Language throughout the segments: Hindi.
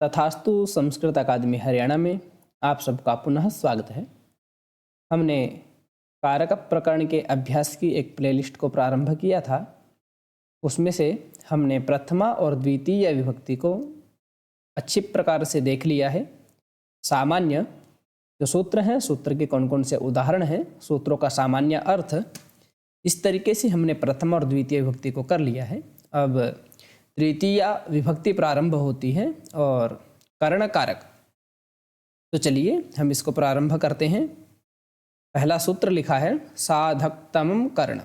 तथास्तु संस्कृत अकादमी हरियाणा में आप सबका पुनः स्वागत है। हमने कारक प्रकरण के अभ्यास की एक प्लेलिस्ट को प्रारंभ किया था। उसमें से हमने प्रथमा और द्वितीय विभक्ति को अच्छी प्रकार से देख लिया है। सामान्य जो सूत्र हैं, सूत्र के कौन कौन से उदाहरण हैं, सूत्रों का सामान्य अर्थ, इस तरीके से हमने प्रथमा और द्वितीय विभक्ति को कर लिया है। अब तृतीय विभक्ति प्रारंभ होती है और कर्ण कारक। तो चलिए हम इसको प्रारंभ करते हैं। पहला सूत्र लिखा है साधकतमं कर्ण।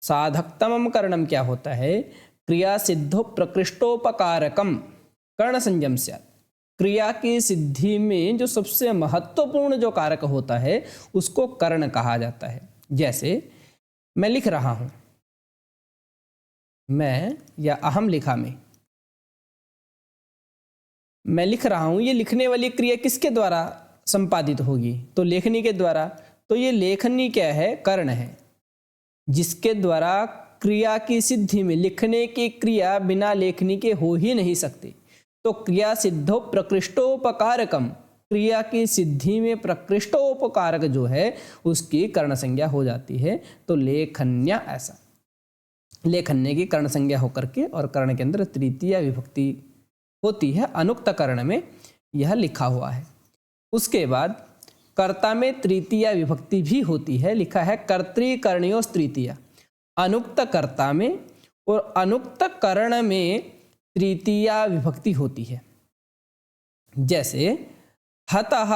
साधकतमं कर्णम क्या होता है? क्रिया सिद्धो प्रकृष्टोपकारकम कर्ण संयम स्यात्। क्रिया की सिद्धि में जो सबसे महत्वपूर्ण जो कारक होता है उसको कर्ण कहा जाता है। जैसे मैं लिख रहा हूं, मैं या अहम लिखा में, मैं लिख रहा हूं, ये लिखने वाली क्रिया किसके द्वारा संपादित होगी? तो लेखनी के द्वारा। तो ये लेखनी क्या है? कर्ण है, जिसके द्वारा क्रिया की सिद्धि में, लिखने की क्रिया बिना लेखनी के हो ही नहीं सकती। तो क्रिया सिद्धो प्रकृष्टोपकारकम, क्रिया की सिद्धि में प्रकृष्टोपकारक जो है उसकी कर्ण संज्ञा हो जाती है। तो लेखन्या, ऐसा लेखन्य की कर्ण संज्ञा होकर के, और कर्ण के अंदर तृतीय विभक्ति होती है। अनुक्त कर्ण में यह लिखा हुआ है। उसके बाद कर्ता में तृतीय विभक्ति भी होती है। लिखा है कर्तृकर्णयोस् तृतीय। अनुक्त कर्ता में और अनुक्त कर्ण में तृतीय विभक्ति होती है। जैसे हतः,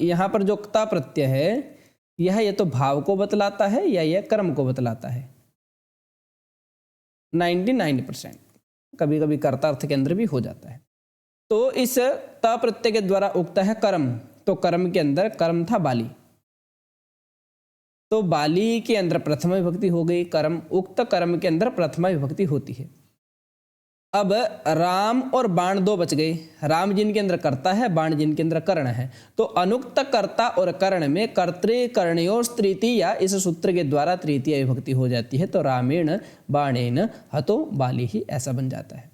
यहाँ पर जो क्ता प्रत्यय है यह ये तो भाव को बतलाता है या यह कर्म को बतलाता है। 99% कभी कभी कर्तार्थ के अंदर भी हो जाता है। तो इस त प्रत्यय के द्वारा उगता है कर्म। तो कर्म के अंदर कर्म था बाली, तो बाली के अंदर प्रथमा विभक्ति हो गई कर्म। उक्त कर्म के अंदर प्रथमा विभक्ति होती है। अब राम और बाण दो बच गए। राम जिनके अंदर कर्ता है, बाण जिनके अंदर कर्ण है। तो अनुक्त कर्ता और कर्ण में कर्तृकर्णयोस् तृतीय, इस सूत्र के द्वारा तृतीय विभक्ति हो जाती है। तो रामेण बाणेन हतो बाली ही, ऐसा बन जाता है।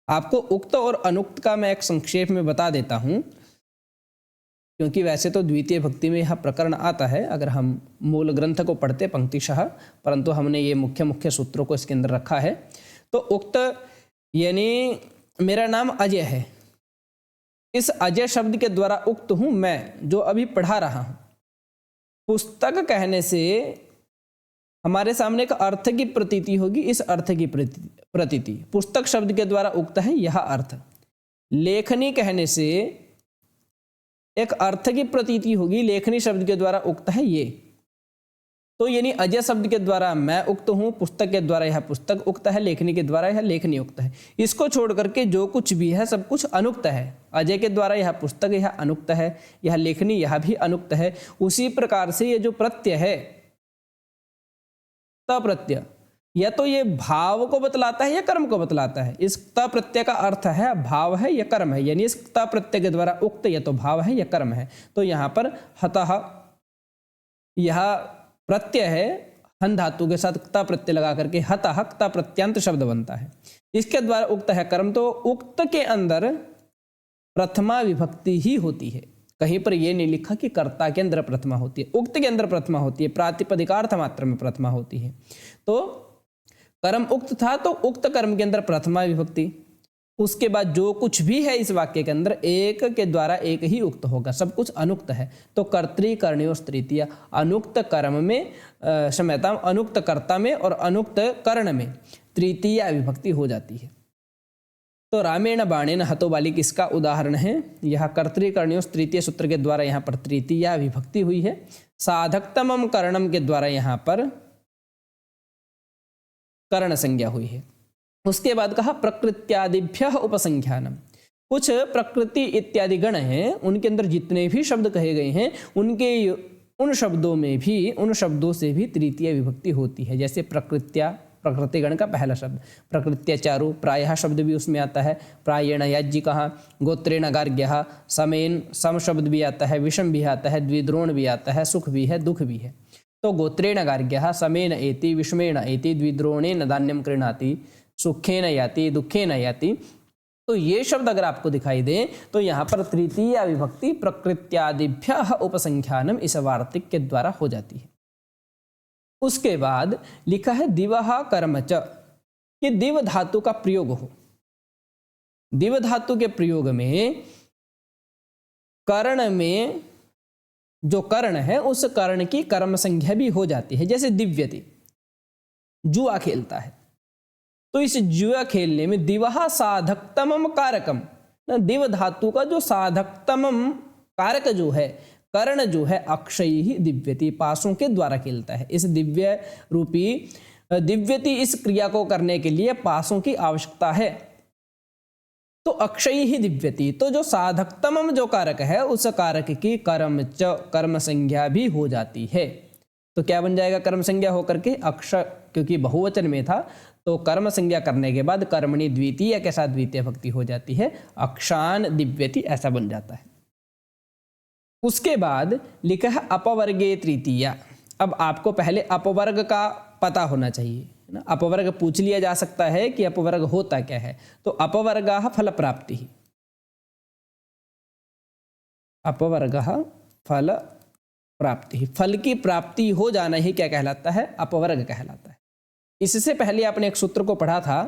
आपको उक्त और अनुक्त का मैं एक संक्षेप में बता देता हूं, क्योंकि वैसे तो द्वितीय भक्ति में यह प्रकरण आता है अगर हम मूल ग्रंथ को पढ़ते पंक्तिशः, परंतु हमने ये मुख्य मुख्य सूत्रों को इसके अंदर रखा है। तो उक्त यानी मेरा नाम अजय है। इस अजय शब्द के द्वारा उक्त हूं मैं, जो अभी पढ़ा रहा हूं। पुस्तक कहने से हमारे सामने एक अर्थ की प्रतीति होगी। इस अर्थ की प्रतीति पुस्तक शब्द के द्वारा उक्त है, यह अर्थ। लेखनी कहने से एक अर्थ की प्रतीति होगी, लेखनी शब्द के द्वारा उक्त है ये। तो यानी अजय शब्द के द्वारा मैं उक्त हूं, पुस्तक के द्वारा यह पुस्तक उक्त है, लेखनी के द्वारा यह लेखनी उक्त है। इसको छोड़ करके जो कुछ भी है सब कुछ अनुक्त है। अजय के द्वारा यह पुस्तक, यह अनुक्त है, यह लेखनी, यह भी अनुक्त है। उसी प्रकार से ये जो प्रत्यय है त प्रत्यय, या तो ये भाव को बतलाता है या कर्म को बतलाता है। इस त प्रत्यय का अर्थ है भाव है या कर्म है, यानी इस त प्रत्यय के द्वारा उक्त या तो भाव है या कर्म है। तो यहाँ पर हतः, यह प्रत्यय है, हन धातु के साथ क्ता प्रत्यय लगा करके हतः क्ता प्रत्यांत शब्द बनता है। इसके द्वारा उक्त है कर्म। तो उक्त के अंदर प्रथमा विभक्ति ही होती है। कहीं पर यह नहीं लिखा कि कर्ता के अंदर प्रथमा होती है, उक्त के अंदर प्रथमा होती है, प्रातिपदिकार्थ मात्र में प्रथमा होती है। तो कर्म उक्त था, तो उक्त कर्म के अंदर प्रथमा विभक्ति। उसके बाद जो कुछ भी है इस वाक्य के अंदर एक के द्वारा एक ही उक्त होगा, सब कुछ अनुक्त है। तो कर्तृकर्णयोस् तृतीय, अनुक्त कर्म में क्षम्यता, अनुक्त कर्ता में और अनुक्त कर्ण में तृतीय विभक्ति हो जाती है। तो रामेण बाणेन हतो बाली किसका उदाहरण है? यह कर्तृकर्णयोस् तृतीय सूत्र के द्वारा यहाँ पर तृतीय विभक्ति हुई है। साधकतमं कर्णम के द्वारा यहाँ पर कर्ण संज्ञा हुई है। उसके बाद कहा प्रकृत्यादिभ्य उपसंख्यानम। कुछ प्रकृति इत्यादि गण हैं, उनके अंदर जितने भी शब्द कहे गए हैं उनके उन शब्दों में भी, उन शब्दों से भी तृतीय विभक्ति होती है। जैसे प्रकृत्या, प्रकृति गण का पहला शब्द, प्रकृत्याचारु, प्रायः शब्द भी उसमें आता है। प्रायेण याज्ञिकः, गोत्रेण गार्ग्यः, समेन सम शब्द भी आता है, विषम भी आता है, द्विद्रोण भी आता है, सुख भी है, दुख भी है। तो गोत्रेण गार्ग्यः समेन एति, विषमेण एति, द्विद्रोणेन धान्यं क्रीणाति, सुखेन याति, दुखेन याति। तो ये शब्द अगर आपको दिखाई दे तो यहाँ पर तृतीया विभक्ति प्रकृत्यादिभ्यः उपसंख्यानम इस वार्तिक के द्वारा हो जाती है। उसके बाद लिखा है दिवः कर्म च, कि दिव धातु का प्रयोग हो। दिव धातु के प्रयोग में कर्ण में जो कर्ण है उस कर्ण की कर्म संज्ञा भी हो जाती है। जैसे दिव्यति, जुआ खेलता है, तो इस जुआ खेलने में दिवः साधकतमम कारकम, दिव धातु का जो साधकतमम कारक जो है, कर्ण जो है, अक्षय ही दिव्यति, पासों के द्वारा खेलता है। इस दिव्य रूपी दिव्यति इस क्रिया को करने के लिए पासों की आवश्यकता है, तो अक्षय ही दिव्यति, तो जो साधकतमम जो कारक है उस कारक की कर्म च, कर्म संज्ञा भी हो जाती है। तो क्या बन जाएगा कर्म संज्ञा होकर के अक्षय, क्योंकि बहुवचन में था तो कर्म संज्ञा करने के बाद कर्मणि द्वितीय के साथ द्वितीय भक्ति हो जाती है, अक्षान दिव्यति ऐसा बन जाता है। उसके बाद लिखा है अपवर्गे तृतीया। अब आपको पहले अपवर्ग का पता होना चाहिए ना, अपवर्ग पूछ लिया जा सकता है कि अपवर्ग होता क्या है। तो अपवर्गः फल प्राप्ति, अपवर्गः फल प्राप्ति, फल की प्राप्ति हो जाना ही क्या कहलाता है, अपवर्ग कहलाता है। इससे पहले आपने एक सूत्र को पढ़ा था,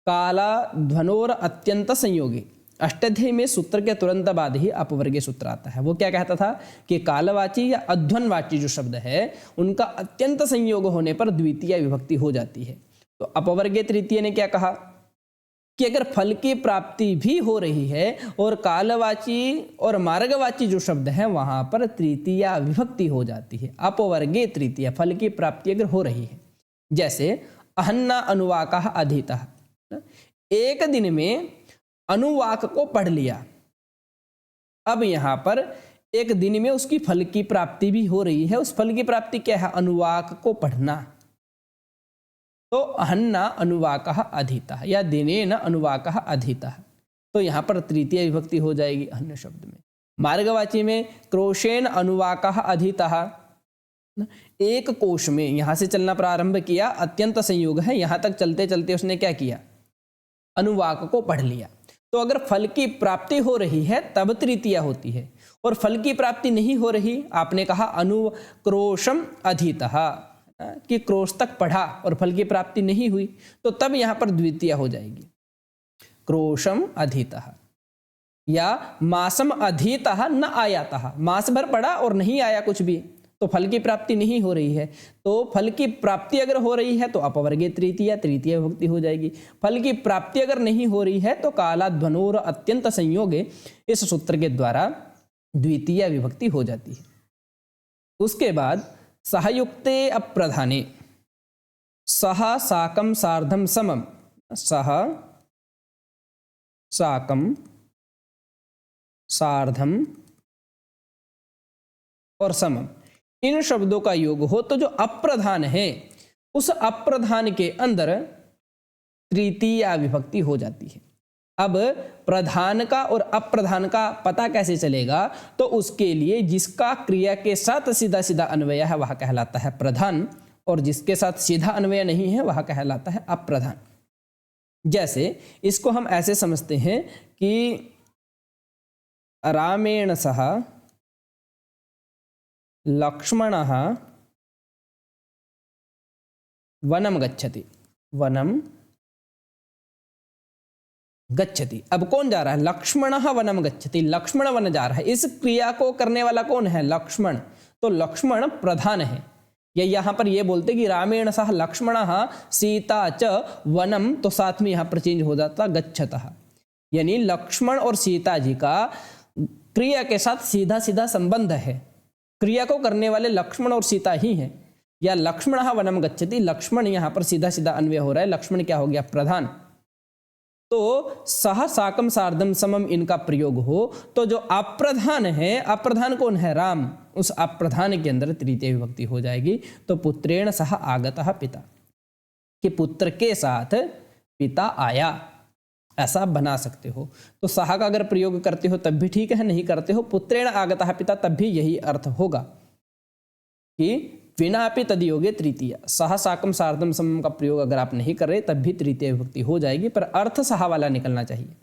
काला ध्वनोर अत्यंत संयोगी, अष्टाध्यायी में सूत्र के तुरंत बाद ही अपवर्गीय सूत्र आता है। वो क्या कहता था कि कालवाची या अध्वनवाची जो शब्द है उनका अत्यंत संयोग होने पर द्वितीय विभक्ति हो जाती है। तो अपवर्गीय तृतीय ने क्या कहा कि अगर फल की प्राप्ति भी हो रही है और कालवाची और मार्गवाची जो शब्द है वहां पर तृतीय विभक्ति हो जाती है। अपवर्गीय तृतीय, फल की प्राप्ति अगर हो रही है, जैसे अहन्ना अनुवाकः अधीतः, एक दिन में अनुवाक को पढ़ लिया। अब यहां पर एक दिन में उसकी फल की प्राप्ति भी हो रही है। उस फल की प्राप्ति क्या है, अनुवाक को पढ़ना। तो अहन्ना अनुवाकः अधीतः या दिनेन अनुवाकः अधीतः, तो यहां पर तृतीय विभक्ति हो जाएगी अहन्य शब्द में। मार्गवाची में क्रोशेन अनुवाकः अधीतः, एक कोश में यहां से चलना प्रारंभ किया, अत्यंत संयोग है, यहां तक चलते चलते उसने क्या किया, अनुवाक को पढ़ लिया। तो अगर फल की प्राप्ति हो रही है तब तृतीय होती है, और फल की प्राप्ति नहीं हो रही, आपने कहा अनुक्रोशम अधीतः, कि क्रोश तक पढ़ा और फल की प्राप्ति नहीं हुई, तो तब यहां पर द्वितीय हो जाएगी, क्रोशम अधीतः। या मासम अधीतः न आयातः, मास भर पढ़ा और नहीं आया कुछ भी, तो फल की प्राप्ति नहीं हो रही है। तो फल की प्राप्ति अगर हो रही है तो अपवर्गीय तृतीय, तृतीय विभक्ति हो जाएगी। फल की प्राप्ति अगर नहीं हो रही है तो काला ध्वनोर अत्यंत संयोगे, इस सूत्र के द्वारा द्वितीय विभक्ति हो जाती है। उसके बाद सहयुक्ते अप्रधाने, सह साकम सार्धम समम, सह साकम सार्धम और समम, इन शब्दों का योग हो तो जो अप्रधान है उस अप्रधान के अंदर तृतीय विभक्ति हो जाती है। अब प्रधान का और अप्रधान का पता कैसे चलेगा, तो उसके लिए जिसका क्रिया के साथ सीधा सीधा अन्वय है वह कहलाता है प्रधान, और जिसके साथ सीधा अन्वय नहीं है वह कहलाता है अप्रधान। जैसे इसको हम ऐसे समझते हैं कि रामेण सह लक्ष्मणः वनम गच्छति, वनम गच्छति। अब कौन जा रहा है, लक्ष्मणः वनम गच्छति, लक्ष्मण वन जा रहा है। इस क्रिया को करने वाला कौन है, लक्ष्मण, तो लक्ष्मण प्रधान है। या यहां पर ये बोलते कि रामेण सह लक्ष्मणः सीता च वनम, तो साथ में यहां पर चेंज हो जाता गच्छतः, यानी लक्ष्मण और सीता जी का क्रिया के साथ सीधा सीधा संबंध है। क्रिया को करने वाले लक्ष्मण और सीता ही हैं। या लक्ष्मणः वनम गच्छति, लक्ष्मण यहां पर सीधा सीधा अन्वय हो रहा है, लक्ष्मण क्या हो गया, प्रधान। तो सह साकम सार्धम समम इनका प्रयोग हो तो जो अप्रधान है, अप्रधान कौन है, राम, उस अप्रधान के अंदर तृतीय विभक्ति हो जाएगी। तो पुत्रेण सह आगतः पिता, कि पुत्र के साथ पिता आया, ऐसा बना सकते हो। तो सह का अगर प्रयोग करते हो तब भी ठीक है, नहीं करते हो पुत्रेण आगतः पिता तब भी यही अर्थ होगा कि विना अपि तदयोगे तृतीया। सह साकम सार्धम समम का प्रयोग अगर आप नहीं कर रहे तब भी तृतीय विभक्ति हो जाएगी, पर अर्थ सहा वाला निकलना चाहिए।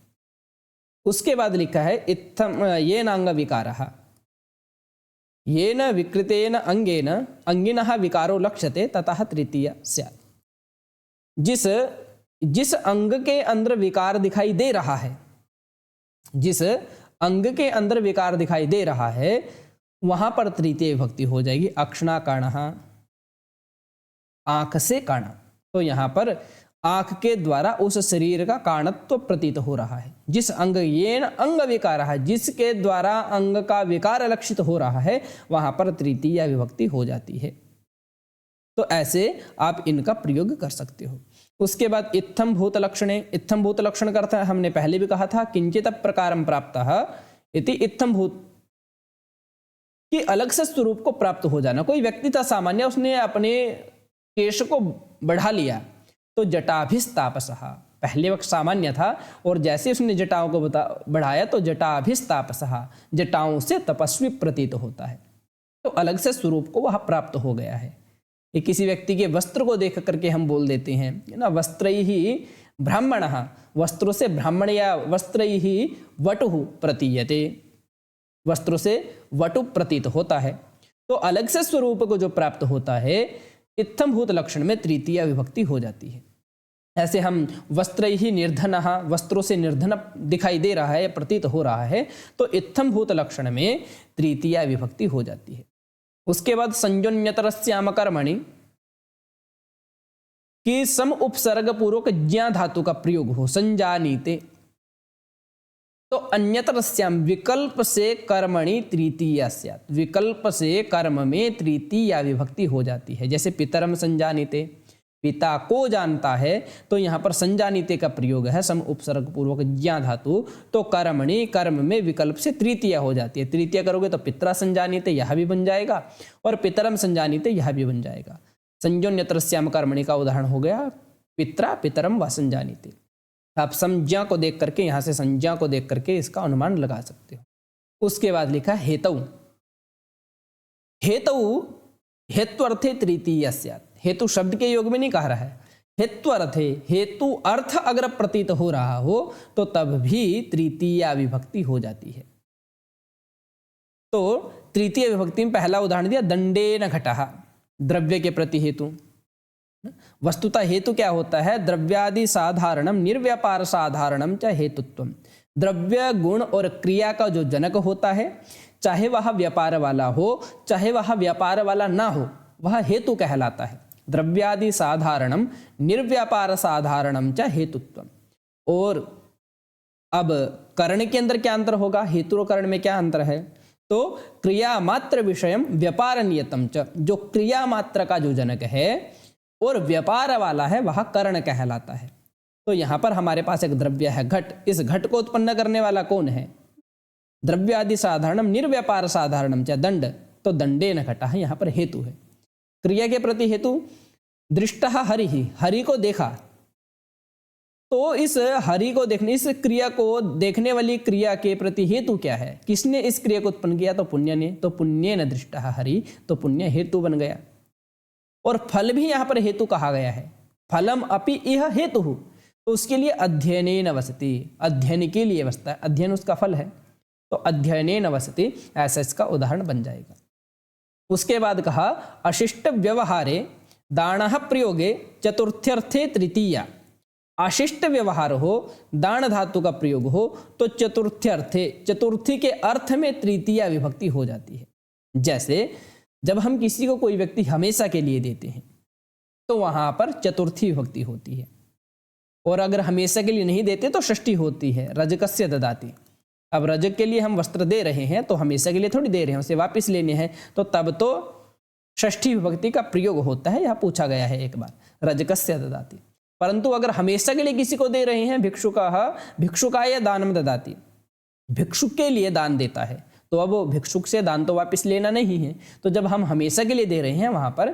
उसके बाद लिखा है इत्थम येन अंग विकारः, येन विकृतेन अंगेन अंगिनः विकारो लक्ष्यते ततः तृतीया स्यात्। जिस अंग के अंदर विकार दिखाई दे रहा है, जिस अंग के अंदर विकार दिखाई दे रहा है वहां पर तृतीय विभक्ति हो जाएगी। अक्षणाकाणः, आंख से काणा, तो यहां पर आंख के द्वारा उस शरीर का काणत्व प्रतीत हो रहा है। जिस अंग येन अंग विकार है, जिसके द्वारा अंग का विकार लक्षित हो रहा है वहां पर तृतीय विभक्ति हो जाती है। तो ऐसे आप इनका प्रयोग कर सकते हो। उसके बाद इत्थम भूत लक्षणे, इत्थम भूत लक्षण का अर्थ हमने पहले भी कहा था किंचित प्रकारम प्राप्तः इति इत्थम भूत, कि अलग से स्वरूप को प्राप्त हो जाना। कोई व्यक्ति था सामान्य, उसने अपने केश को बढ़ा लिया तो जटाभिस्तापसः, पहले वक्त सामान्य था और जैसे उसने जटाओं को बढ़ाया तो जटाभिस्तापसः, जटाओं से तपस्वी प्रतीत होता है। तो अलग से स्वरूप को वह प्राप्त हो गया है। ये किसी व्यक्ति के वस्त्र को देख करके हम बोल देते हैं ना, वस्त्रैहि ब्राह्मणः, वस्त्रों से ब्राह्मण या वस्त्रैहि वटुः प्रतीयते, वस्त्रों से वटु प्रतीत होता है। तो अलग से स्वरूप को जो प्राप्त होता है इत्थम भूत लक्षण में तृतीय विभक्ति हो जाती है। ऐसे हम वस्त्रैहि निर्धनः, वस्त्रों से निर्धन दिखाई दे रहा है, प्रतीत हो रहा है, तो इत्थम भूत लक्षण में तृतीय विभक्ति हो जाती है। उसके बाद संजोन्यतरस्याम कर्मणि कि सम उपसर्ग पूर्वक ज्ञा धातु का प्रयोग हो, संजानीते, तो अन्यतरस्याम विकल्प से कर्मणि तृतीया स्यात्, विकल्प से कर्म में तृतीया विभक्ति हो जाती है। जैसे पितरम संजानीते, पिता को जानता है, तो यहाँ पर संजानीते का प्रयोग है सम उपसर्ग पूर्वक ज्ञा धातु, तो कर्मणि कर्म में विकल्प से तृतीय हो जाती है। तृतीय करोगे तो पितरा संजानीते यह भी बन जाएगा और पितरम संजानीते यह भी बन जाएगा। संजोन्यतरस्याम कर्मणि का उदाहरण हो गया पितरा पितरम व संजानीते। आप संज्ञा को देख करके, यहाँ से संज्ञा को देख करके इसका अनुमान लगा सकते हो। उसके बाद लिखा हेतु, हेतु हेत्वर्थे तृतीय स्यात्, हेतु शब्द के योग में नहीं कह रहा है, हेत्वर्थे, हेतु अर्थ अगर प्रतीत हो रहा हो तो तब भी तृतीय विभक्ति हो जाती है। तो तृतीय विभक्ति में पहला उदाहरण दिया दंडेन घटः, द्रव्य के प्रति हेतु। वस्तुतः हेतु क्या होता है, द्रव्यादि साधारणम निर्व्यापार साधारणम च हेतुत्वम, द्रव्य गुण और क्रिया का जो जनक होता है, चाहे वह व्यापार वाला हो चाहे वह व्यापार वाला ना हो, वह हेतु कहलाता है। द्रव्यादि साधारणम निर्व्यापार साधारणम च हेतुत्वम। और अब कर्ण के अंदर क्या अंतर होगा, हेतु और कर्ण में क्या अंतर है, तो क्रिया मात्र विषयम व्यापार नियतम च, जो क्रिया मात्र का जो जनक है और व्यापार वाला है वह कर्ण कहलाता है। तो यहाँ पर हमारे पास एक द्रव्य है घट, इस घट को उत्पन्न करने वाला कौन है, द्रव्यादि साधारणम निर्व्यापार साधारणम च दंड, तो दंडेन घटः यहाँ पर हेतु है। क्रिया के प्रति हेतु दृष्टः हरिः, हरि को देखा, तो इस हरि को देखने, इस क्रिया को देखने वाली क्रिया के प्रति हेतु क्या है, किसने इस क्रिया को उत्पन्न किया, तो पुण्य ने, तो पुण्येन दृष्टः हरि, तो पुण्य हेतु बन गया। और फल भी यहाँ पर हेतु कहा गया है, फलम अपि इह हेतु, तो उसके लिए अध्ययनेन वसति, अध्ययन के लिए वसता है, अध्ययन उसका फल है, तो अध्ययनेन वसति, ऐसा इसका उदाहरण बन जाएगा। उसके बाद कहा अशिष्ट व्यवहारे दाणः प्रयोगे चतुर्थ्यर्थे तृतीया, अशिष्ट व्यवहार हो, दान धातु का प्रयोग हो तो चतुर्थ्यर्थे, चतुर्थी के अर्थ में तृतीया विभक्ति हो जाती है। जैसे जब हम किसी को कोई व्यक्ति हमेशा के लिए देते हैं तो वहां पर चतुर्थी विभक्ति होती है, और अगर हमेशा के लिए नहीं देते तो षष्ठी होती है, रजकस्य ददाति। अब रजक के लिए हम वस्त्र दे रहे हैं तो हमेशा के लिए थोड़ी दे रहे हैं, उसे वापस लेने हैं, तो तब तो षष्ठी विभक्ति का प्रयोग होता है। यह पूछा गया है एक बार, रजकस्य ददाति। परंतु अगर हमेशा के लिए किसी को दे रहे हैं, भिक्षुकः भिक्षुकाय दानम ददाति, भिक्षुक के लिए दान देता है, तो अब भिक्षुक से दान तो वापस लेना नहीं है, तो जब हम हमेशा के लिए दे रहे हैं वहां पर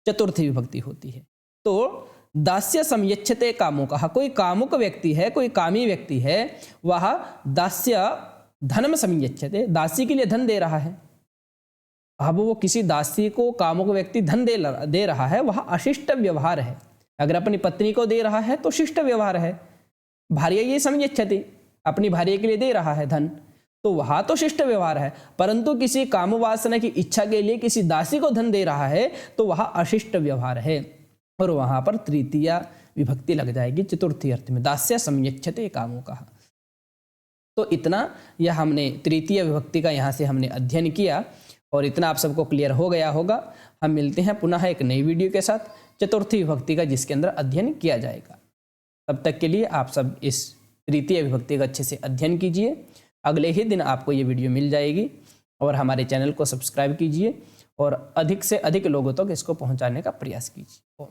चतुर्थी विभक्ति होती है। तो दास्य संयच्छते कामुकः, कोई कामुक व्यक्ति है, कोई कामी व्यक्ति है, वह दास्य धनम संयच्छते, दासी के लिए धन दे रहा है, अब वो किसी दासी को कामुक व्यक्ति धन दे रहा है, वह अशिष्ट व्यवहार है। अगर अपनी पत्नी को दे रहा है तो शिष्ट व्यवहार है। भार्या ये संयच्छति, अपनी भार्या के लिए दे रहा है धन, तो वह तो शिष्ट व्यवहार है। परंतु किसी काम वासना की इच्छा के लिए किसी दासी को धन दे रहा है तो वह अशिष्ट व्यवहार है, और वहां पर तृतीय विभक्ति लग जाएगी चतुर्थी अर्थ में, दास्य संयच्छते कामो कहा। तो इतना यह हमने तृतीय विभक्ति का यहाँ से हमने अध्ययन किया, और इतना आप सबको क्लियर हो गया होगा। हम मिलते हैं पुनः एक नई वीडियो के साथ चतुर्थी विभक्ति का, जिसके अंदर अध्ययन किया जाएगा। तब तक के लिए आप सब इस तृतीय विभक्ति का अच्छे से अध्ययन कीजिए। अगले ही दिन आपको ये वीडियो मिल जाएगी, और हमारे चैनल को सब्सक्राइब कीजिए और अधिक से अधिक लोगों तक इसको पहुंचाने का प्रयास कीजिए।